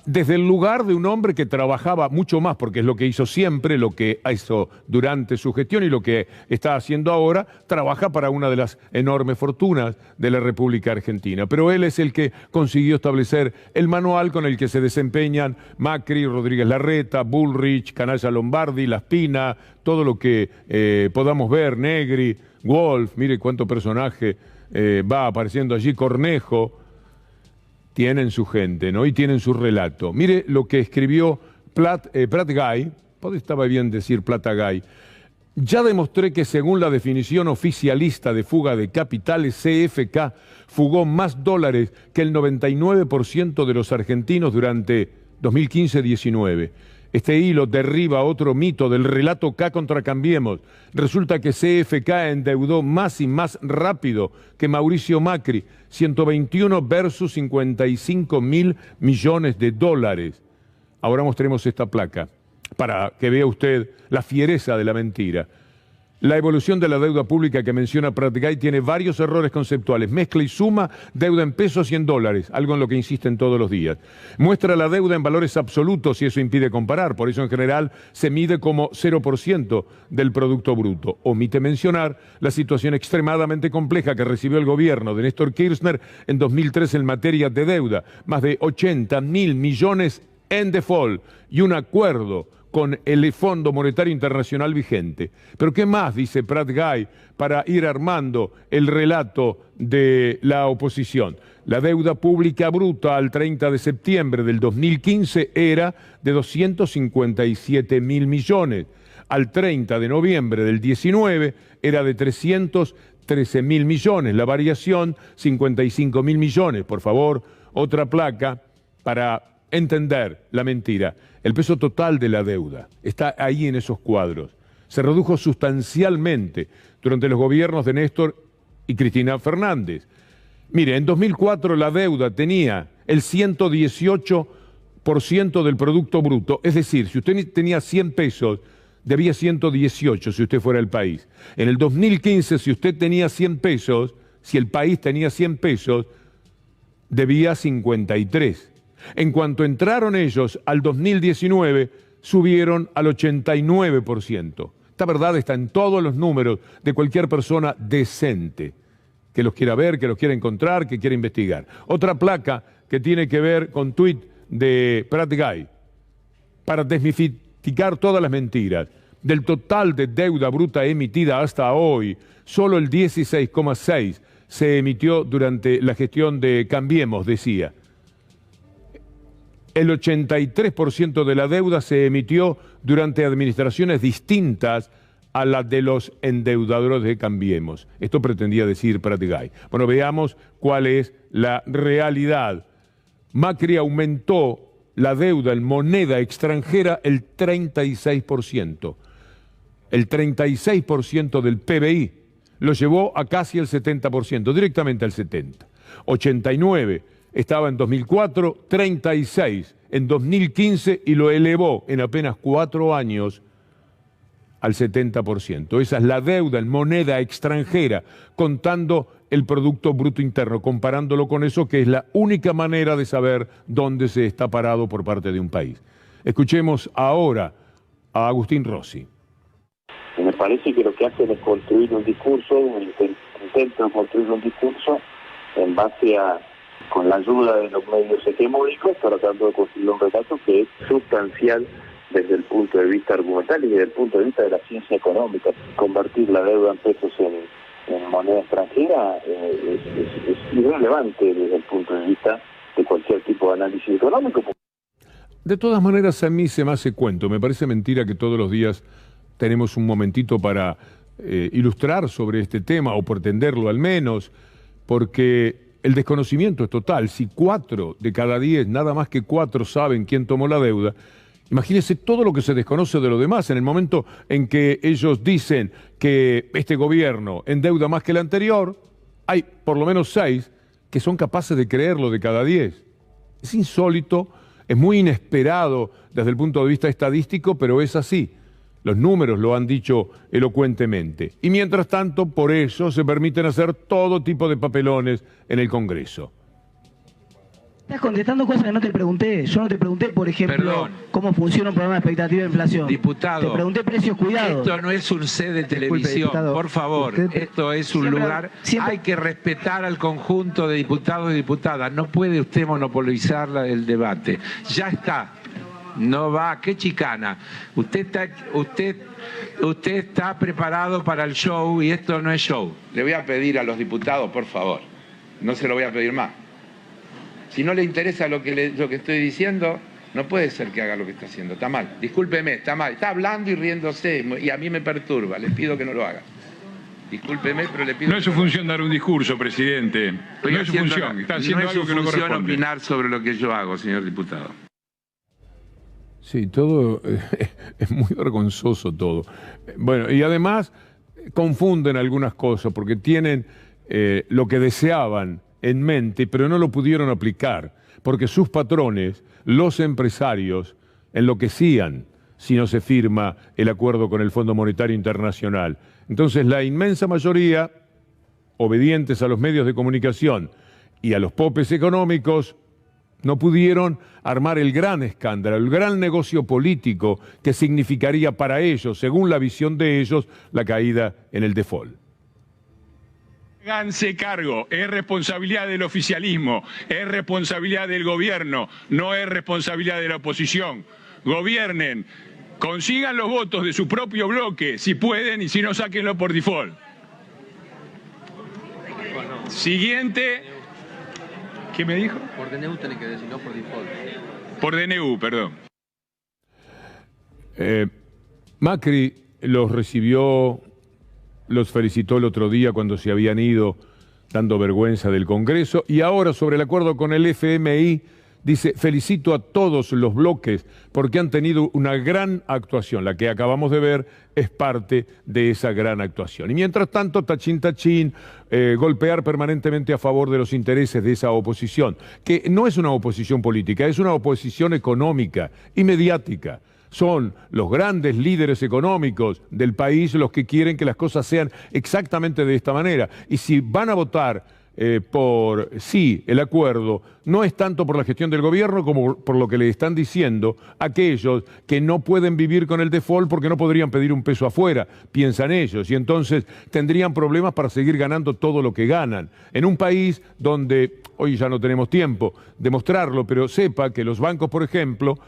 Desde el lugar de un hombre que trabajaba mucho más, porque es lo que hizo siempre, lo que hizo durante su gestión y lo que está haciendo ahora, trabaja para una de las enormes fortunas de la República Argentina. Pero él es el que consiguió establecer el manual con el que se desempeñan Macri, Rodríguez Larreta, Bullrich, Canalla Lombardi, Laspina, todo lo que podamos ver, Negri, Wolf, mire cuánto personaje va apareciendo allí, Cornejo. Tienen su gente, ¿no? Y tienen su relato. Mire lo que escribió Pratgay, estaba bien decir Pratgay. Ya demostré que según la definición oficialista de fuga de capitales, CFK fugó más dólares que el 99% de los argentinos durante 2015-19. Este hilo derriba otro mito del relato K contra Cambiemos. Resulta que CFK endeudó más y más rápido que Mauricio Macri, 121 versus 55.000 millones de dólares. Ahora mostremos esta placa para que vea usted la fiereza de la mentira. La evolución de la deuda pública que menciona Pratgay tiene varios errores conceptuales. Mezcla y suma deuda en pesos y en dólares, algo en lo que insisten todos los días. Muestra la deuda en valores absolutos y eso impide comparar. Por eso en general se mide como 0% del Producto Bruto. Omite mencionar la situación extremadamente compleja que recibió el gobierno de Néstor Kirchner en 2003 en materia de deuda. Más de 80.000 millones en default y un acuerdo con el Fondo Monetario Internacional vigente. Pero ¿qué más dice Pratgay para ir armando el relato de la oposición? La deuda pública bruta al 30 de septiembre del 2015 era de 257.000 millones. Al 30 de noviembre del 19 era de 313.000 millones. La variación, 55.000 millones. Por favor, otra placa para entender la mentira. El peso total de la deuda está ahí en esos cuadros. Se redujo sustancialmente durante los gobiernos de Néstor y Cristina Fernández. Mire, en 2004 la deuda tenía el 118% del Producto Bruto, es decir, si usted tenía 100 pesos, debía 118 si usted fuera el país. En el 2015, si usted tenía 100 pesos, si el país tenía 100 pesos, debía 53. En cuanto entraron ellos al 2019, subieron al 89%. Esta verdad está en todos los números de cualquier persona decente que los quiera ver, que los quiera encontrar, que quiera investigar. Otra placa que tiene que ver con tuit de Pratgay para desmitificar todas las mentiras. Del total de deuda bruta emitida hasta hoy, solo el 16,6% se emitió durante la gestión de Cambiemos, decía. El 83% de la deuda se emitió durante administraciones distintas a las de los endeudadores de Cambiemos. Esto pretendía decir Pratgay. Bueno, veamos cuál es la realidad. Macri aumentó la deuda en moneda extranjera el 36%. El 36% del PBI lo llevó a casi el 70%, directamente al 70%. 89% estaba en 2004, 36% en 2015 y lo elevó en apenas 4 años al 70%. Esa es la deuda en moneda extranjera, contando el Producto Bruto Interno, comparándolo con eso que es la única manera de saber dónde se está parado por parte de un país. Escuchemos ahora a Agustín Rossi. Me parece que lo que hacen es construir un discurso, intentan construir un discurso en base a con la ayuda de los medios hegemónicos, tratando de construir un relato que es sustancial desde el punto de vista argumental y desde el punto de vista de la ciencia económica. Convertir la deuda en pesos en moneda extranjera es irrelevante desde el punto de vista de cualquier tipo de análisis económico. De todas maneras, a mí se me hace cuento. Me parece mentira que todos los días tenemos un momentito para ilustrar sobre este tema, o pretenderlo al menos, porque el desconocimiento es total. Si 4 de cada 10, nada más que 4 saben quién tomó la deuda, imagínense todo lo que se desconoce de lo demás. En el momento en que ellos dicen que este gobierno endeuda más que el anterior, hay por lo menos 6 que son capaces de creerlo de cada 10. Es insólito, es muy inesperado desde el punto de vista estadístico, pero es así. Los números lo han dicho elocuentemente. Y mientras tanto, por eso se permiten hacer todo tipo de papelones en el Congreso. Estás contestando cosas que no te pregunté. Yo no te pregunté, por ejemplo, cómo funciona un programa de expectativa de inflación. Diputado, te pregunté precios cuidados. Esto no es un set de televisión, diputado, por favor. Esto es un lugar... Hay que respetar al conjunto de diputados y diputadas. No puede usted monopolizar el debate. Ya está. No va, qué chicana. Usted está preparado para el show y esto no es show. Le voy a pedir a los diputados, por favor, no se lo voy a pedir más. Si no le interesa lo que estoy diciendo, no puede ser que haga lo que está haciendo. Está mal, discúlpeme, está mal. Está hablando y riéndose y a mí me perturba. Le pido que no lo haga. Discúlpeme, pero le pido... No es su función dar un discurso, presidente. No es su función. Está haciendo algo que no corresponde. No es su función opinar sobre lo que yo hago, señor diputado. Sí, todo es muy vergonzoso todo. Bueno, y además confunden algunas cosas porque tienen lo que deseaban en mente, pero no lo pudieron aplicar, porque sus patrones, los empresarios, enloquecían si no se firma el acuerdo con el Fondo Monetario Internacional. Entonces la inmensa mayoría, obedientes a los medios de comunicación y a los popes económicos, no pudieron armar el gran escándalo, el gran negocio político que significaría para ellos, según la visión de ellos, la caída en el default. Háganse cargo, es responsabilidad del oficialismo, es responsabilidad del gobierno, no es responsabilidad de la oposición. Gobiernen, consigan los votos de su propio bloque, si pueden, y si no, sáquenlo por default. Siguiente. ¿Qué me dijo? Por DNU tenés que decir, no por default. Por DNU, perdón. Macri los recibió, los felicitó el otro día cuando se habían ido, dando vergüenza del Congreso, y ahora sobre el acuerdo con el FMI dice: felicito a todos los bloques porque han tenido una gran actuación. La que acabamos de ver es parte de esa gran actuación. Y mientras tanto, tachín, golpear permanentemente a favor de los intereses de esa oposición, que no es una oposición política, es una oposición económica y mediática. Son los grandes líderes económicos del país los que quieren que las cosas sean exactamente de esta manera. Y si van a votar por sí el acuerdo, no es tanto por la gestión del gobierno como por lo que le están diciendo aquellos que no pueden vivir con el default porque no podrían pedir un peso afuera, piensan ellos, y entonces tendrían problemas para seguir ganando todo lo que ganan. En un país donde, hoy ya no tenemos tiempo de mostrarlo, pero sepa que los bancos, por ejemplo,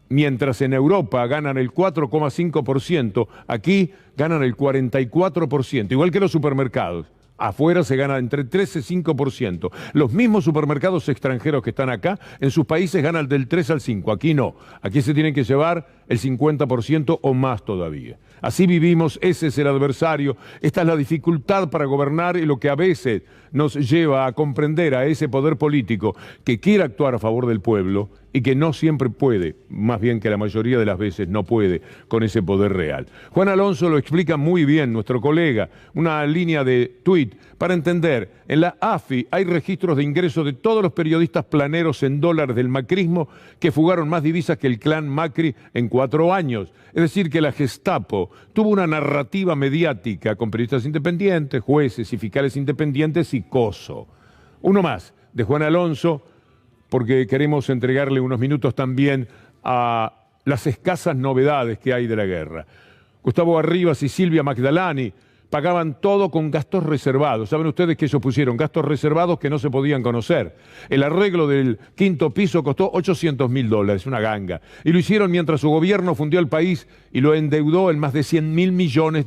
mientras en Europa ganan el 4,5%, aquí ganan el 44%, igual que los supermercados. Afuera se gana entre 13 y 5%. Los mismos supermercados extranjeros que están acá, en sus países ganan del 3 al 5. Aquí no. Aquí se tienen que llevar el 50% o más todavía. Así vivimos, ese es el adversario. Esta es la dificultad para gobernar y lo que a veces nos lleva a comprender a ese poder político que quiere actuar a favor del pueblo y que no siempre puede, más bien que la mayoría de las veces no puede con ese poder real. Juan Alonso lo explica muy bien, nuestro colega, una línea de tuit para entender. En la AFI hay registros de ingresos de todos los periodistas planeros en dólares del macrismo que fugaron más divisas que el clan Macri en 4 años. Es decir, que la Gestapo tuvo una narrativa mediática con periodistas independientes, jueces y fiscales independientes y coso. Uno más, de Juan Alonso, porque queremos entregarle unos minutos también a las escasas novedades que hay de la guerra. Gustavo Arribas y Silvia Magdalani pagaban todo con gastos reservados. Saben ustedes que ellos pusieron gastos reservados que no se podían conocer. El arreglo del 5º piso costó $800.000, una ganga. Y lo hicieron mientras su gobierno fundió el país y lo endeudó en más de $100.000 millones.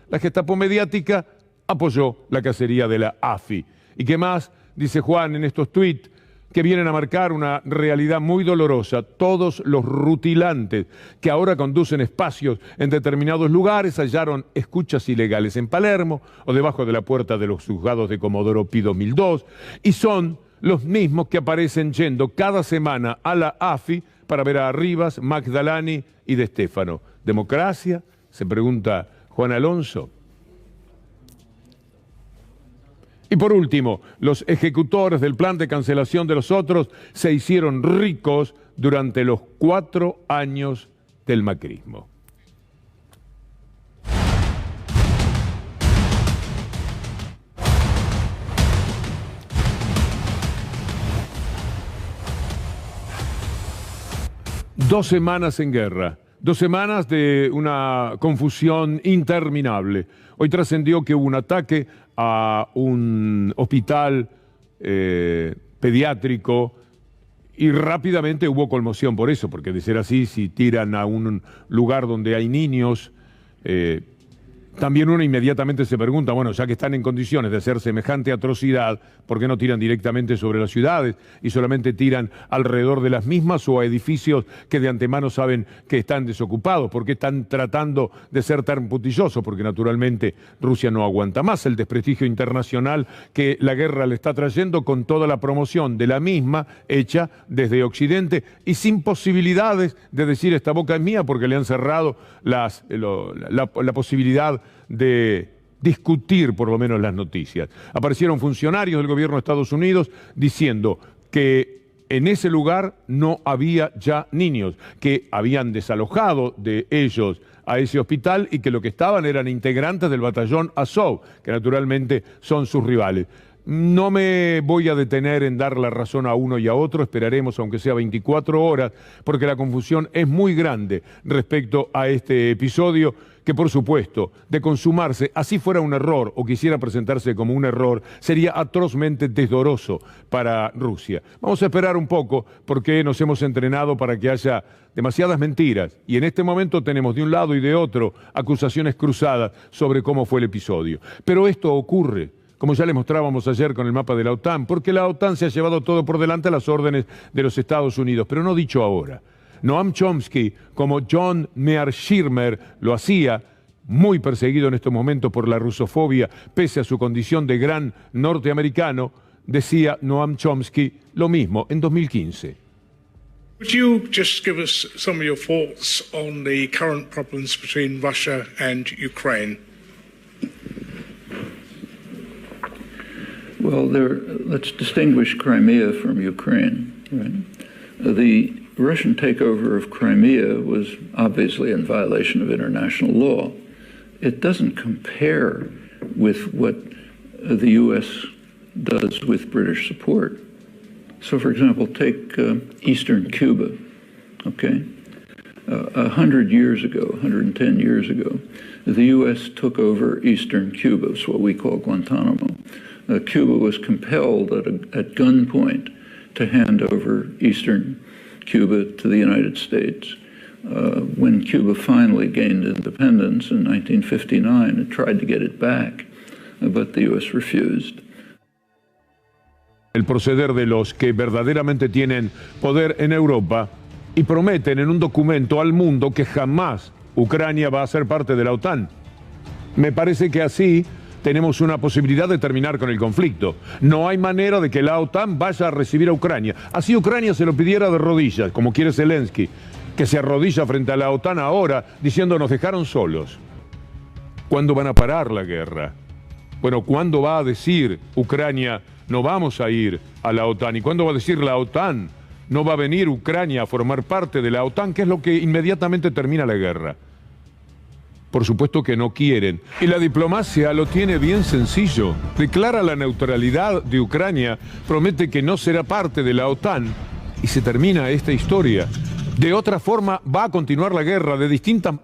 La Gestapo mediática apoyó la cacería de la AFI. ¿Y qué más? Dice Juan en estos tuits que vienen a marcar una realidad muy dolorosa. Todos los rutilantes que ahora conducen espacios en determinados lugares hallaron escuchas ilegales en Palermo o debajo de la puerta de los juzgados de Comodoro Pi 2002 y son los mismos que aparecen yendo cada semana a la AFI para ver a Rivas, Magdalani y De Stefano. ¿Democracia? Se pregunta Juan Alonso. Y por último, los ejecutores del plan de cancelación de los otros se hicieron ricos durante los 4 años del macrismo. Dos semanas en guerra. 2 semanas de una confusión interminable. Hoy trascendió que hubo un ataque a un hospital pediátrico y rápidamente hubo conmoción por eso, porque de ser así, si tiran a un lugar donde hay niños, también uno inmediatamente se pregunta, bueno, ya que están en condiciones de hacer semejante atrocidad, ¿por qué no tiran directamente sobre las ciudades y solamente tiran alrededor de las mismas o a edificios que de antemano saben que están desocupados? ¿Por qué están tratando de ser tan puntillosos? Porque naturalmente Rusia no aguanta más el desprestigio internacional que la guerra le está trayendo con toda la promoción de la misma hecha desde Occidente y sin posibilidades de decir esta boca es mía porque le han cerrado la posibilidad de discutir por lo menos las noticias. Aparecieron funcionarios del gobierno de Estados Unidos diciendo que en ese lugar no había ya niños, que habían desalojado de ellos a ese hospital y que lo que estaban eran integrantes del batallón Azov, que naturalmente son sus rivales. No me voy a detener en dar la razón a uno y a otro, esperaremos aunque sea 24 horas, porque la confusión es muy grande respecto a este episodio, que por supuesto, de consumarse, así fuera un error o quisiera presentarse como un error, sería atrozmente desdoroso para Rusia. Vamos a esperar un poco porque nos hemos entrenado para que haya demasiadas mentiras y en este momento tenemos de un lado y de otro acusaciones cruzadas sobre cómo fue el episodio. Pero esto ocurre, como ya les mostrábamos ayer con el mapa de la OTAN, porque la OTAN se ha llevado todo por delante a las órdenes de los Estados Unidos, pero no dicho ahora. Noam Chomsky, como John Mearsheimer lo hacía, muy perseguido en estos momentos por la rusofobia, pese a su condición de gran norteamericano, decía Noam Chomsky lo mismo en 2015. Would you just give us some of your thoughts on the current problems between Russia and Ukraine? Well, let's distinguish Crimea from Ukraine. Right? The Russian takeover of Crimea was obviously in violation of international law. It doesn't compare with what the U.S. does with British support. So, for example, take eastern Cuba, okay? 100 years ago, 110 years ago, the U.S. took over eastern Cuba, it's what we call Guantanamo. Cuba was compelled at gunpoint to hand over eastern Cuba to the United States. When Cuba finally gained independence in 1959, it tried to get it back, but the U.S. refused. El proceder de los que verdaderamente tienen poder en Europa y prometen en un documento al mundo que jamás Ucrania va a ser parte de la OTAN. Me parece que así tenemos una posibilidad de terminar con el conflicto. No hay manera de que la OTAN vaya a recibir a Ucrania. Así Ucrania se lo pidiera de rodillas, como quiere Zelensky, que se arrodilla frente a la OTAN ahora diciendo nos dejaron solos. ¿Cuándo van a parar la guerra? Bueno, ¿cuándo va a decir Ucrania no vamos a ir a la OTAN? ¿Y cuándo va a decir la OTAN no va a venir Ucrania a formar parte de la OTAN? Que es lo que inmediatamente termina la guerra. Por supuesto que no quieren. Y la diplomacia lo tiene bien sencillo. Declara la neutralidad de Ucrania, promete que no será parte de la OTAN y se termina esta historia. De otra forma va a continuar la guerra de distintas...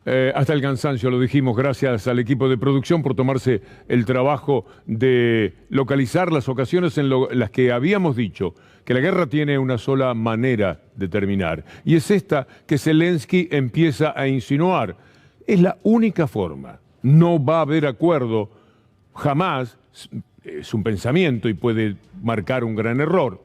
Hasta el cansancio, lo dijimos, gracias al equipo de producción por tomarse el trabajo de localizar las ocasiones en las que habíamos dicho que la guerra tiene una sola manera de terminar. Y es esta que Zelensky empieza a insinuar. Es la única forma. No va a haber acuerdo jamás. Es un pensamiento y puede marcar un gran error.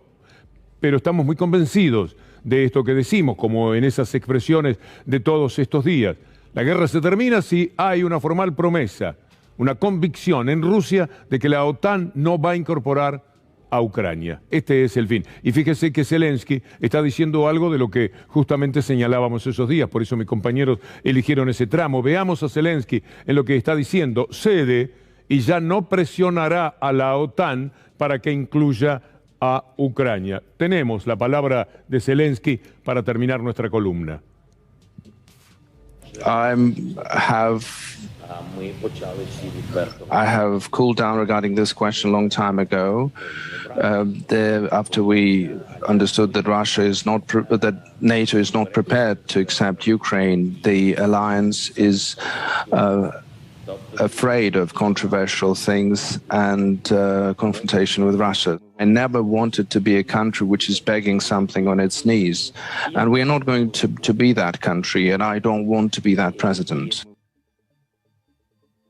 Pero estamos muy convencidos de esto que decimos, como en esas expresiones de todos estos días. La guerra se termina si hay una formal promesa, una convicción en Rusia de que la OTAN no va a incorporar a Ucrania. Este es el fin. Y fíjese que Zelensky está diciendo algo de lo que justamente señalábamos esos días, por eso mis compañeros eligieron ese tramo. Veamos a Zelensky en lo que está diciendo. Cede y ya no presionará a la OTAN para que incluya a Ucrania. Tenemos la palabra de Zelensky para terminar nuestra columna. I have cooled down regarding this question a long time ago. After we understood that that NATO is not prepared to accept Ukraine, the alliance is afraid of controversial things and confrontation with Russia. I never wanted to be a country which is begging something on its knees. And we are not going to be that country, and I don't want to be that president.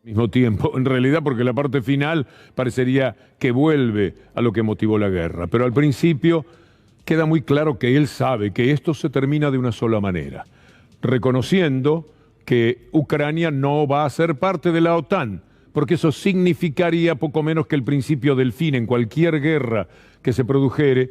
Mismo tiempo, en realidad, porque la parte final parecería que vuelve a lo que motivó la guerra. Pero al principio queda muy claro que él sabe que esto se termina de una sola manera, reconociendo que Ucrania no va a ser parte de la OTAN, porque eso significaría poco menos que el principio del fin en cualquier guerra que se produjere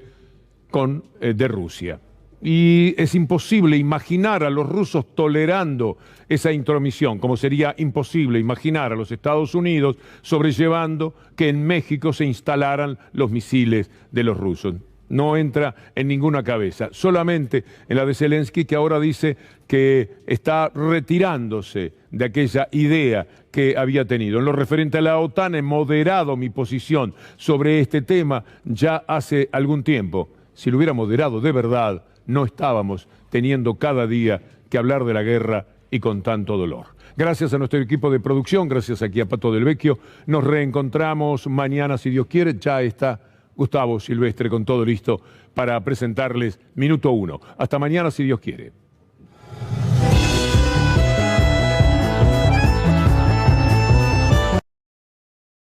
de Rusia. Y es imposible imaginar a los rusos tolerando esa intromisión, como sería imposible imaginar a los Estados Unidos sobrellevando que en México se instalaran los misiles de los rusos. No entra en ninguna cabeza, solamente en la de Zelensky, que ahora dice que está retirándose de aquella idea que había tenido. En lo referente a la OTAN, he moderado mi posición sobre este tema ya hace algún tiempo. Si lo hubiera moderado de verdad, no estábamos teniendo cada día que hablar de la guerra y con tanto dolor. Gracias a nuestro equipo de producción, gracias aquí a Pato del Vecchio. Nos reencontramos mañana, si Dios quiere. Ya está Gustavo Silvestre con todo listo para presentarles Minuto 1. Hasta mañana, si Dios quiere.